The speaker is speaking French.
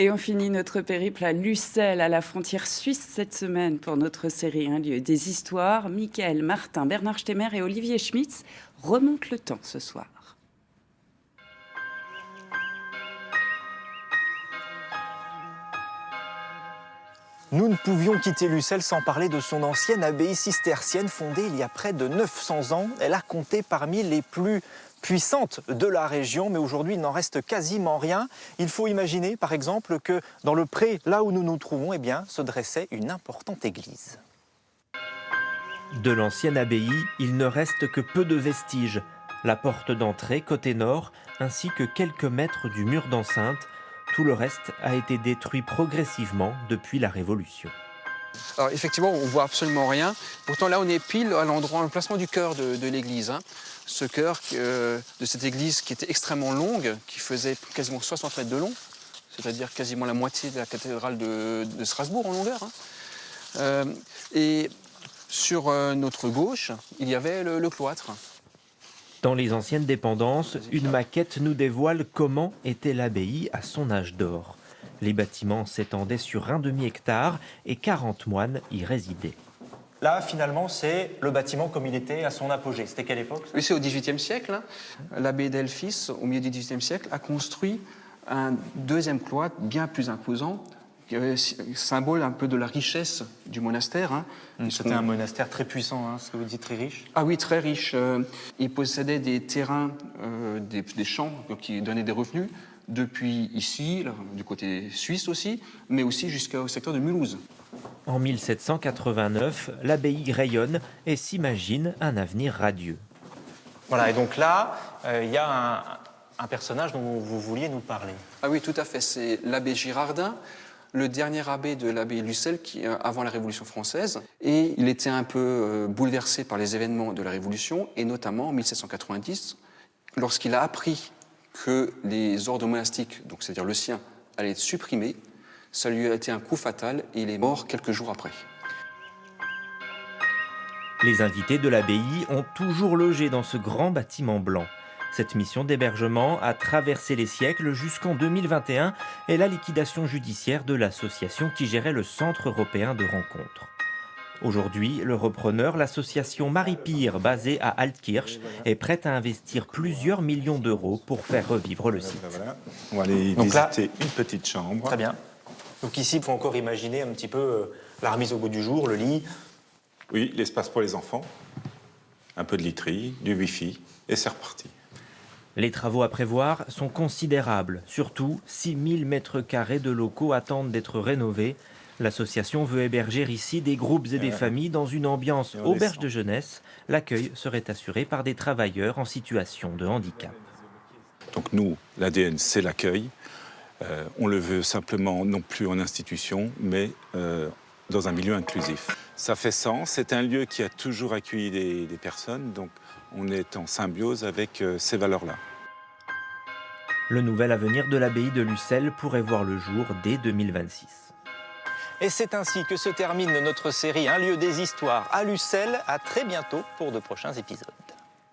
Et on finit notre périple à Lucelle, à la frontière suisse cette semaine pour notre série Un lieu des histoires. Michael Martin, Bernard Stemmer et Olivier Schmitz remontent le temps ce soir. Nous ne pouvions quitter Lucelle sans parler de son ancienne abbaye cistercienne fondée il y a près de 900 ans. Elle a compté parmi les plus puissantes de la région, mais aujourd'hui il n'en reste quasiment rien. Il faut imaginer par exemple que dans le pré, là où nous nous trouvons, se dressait une importante église. De l'ancienne abbaye, il ne reste que peu de vestiges. La porte d'entrée côté nord, ainsi que quelques mètres du mur d'enceinte. Tout le reste a été détruit progressivement depuis la Révolution. Alors effectivement, on ne voit absolument rien. Pourtant là, on est pile à l'emplacement du chœur de l'église. Ce chœur de cette église qui était extrêmement longue, qui faisait quasiment 60 mètres de long, c'est-à-dire quasiment la moitié de la cathédrale de Strasbourg en longueur. Et sur notre gauche, il y avait le cloître. Dans les anciennes dépendances, une maquette nous dévoile comment était l'abbaye à son âge d'or. Les bâtiments s'étendaient sur un demi-hectare et 40 moines y résidaient. Là, finalement, c'est le bâtiment comme il était à son apogée. C'était quelle époque? Oui, c'est au XVIIIe siècle. L'abbé d'Elphis, au milieu du XVIIIe siècle, a construit un deuxième cloître bien plus imposant, symbole un peu de la richesse du monastère. C'était un monastère très puissant, ce que vous dites, très riche. Ah oui, très riche. Il possédait des terrains, des champs qui donnaient des revenus, depuis ici, là, du côté suisse aussi, mais aussi jusqu'au secteur de Mulhouse. En 1789, l'abbaye rayonne et s'imagine un avenir radieux. Voilà, et donc là, il y a un personnage dont vous vouliez nous parler. Ah oui, tout à fait, c'est l'abbé Girardin, le dernier abbé de l'abbaye Lucelle avant la Révolution française. Et il était un peu bouleversé par les événements de la Révolution, et notamment en 1790, lorsqu'il a appris que les ordres monastiques, donc c'est-à-dire le sien, allaient être supprimés. Ça lui a été un coup fatal et il est mort quelques jours après. Les invités de l'abbaye ont toujours logé dans ce grand bâtiment blanc. Cette mission d'hébergement a traversé les siècles jusqu'en 2021 et la liquidation judiciaire de l'association qui gérait le Centre européen de rencontres. Aujourd'hui, le repreneur, l'association Marie-Pire, basée à Altkirch, est prête à investir plusieurs millions d'euros pour faire revivre le site. Voilà. On va aller donc visiter là, une petite chambre. Très bien. Donc ici, il faut encore imaginer un petit peu la remise au goût du jour, le lit. Oui, l'espace pour les enfants, un peu de literie, du Wi-Fi, et c'est reparti. Les travaux à prévoir sont considérables. Surtout, 6000 mètres carrés de locaux attendent d'être rénovés. L'association veut héberger ici des groupes et des familles dans une ambiance auberge de jeunesse. L'accueil serait assuré par des travailleurs en situation de handicap. Donc nous, l'ADN, c'est l'accueil. On le veut simplement non plus en institution, mais dans un milieu inclusif. Ça fait sens, c'est un lieu qui a toujours accueilli des personnes, donc on est en symbiose avec ces valeurs-là. Le nouvel avenir de l'abbaye de Lucelle pourrait voir le jour dès 2026. Et c'est ainsi que se termine notre série Un lieu des histoires à Lucelle. À très bientôt pour de prochains épisodes.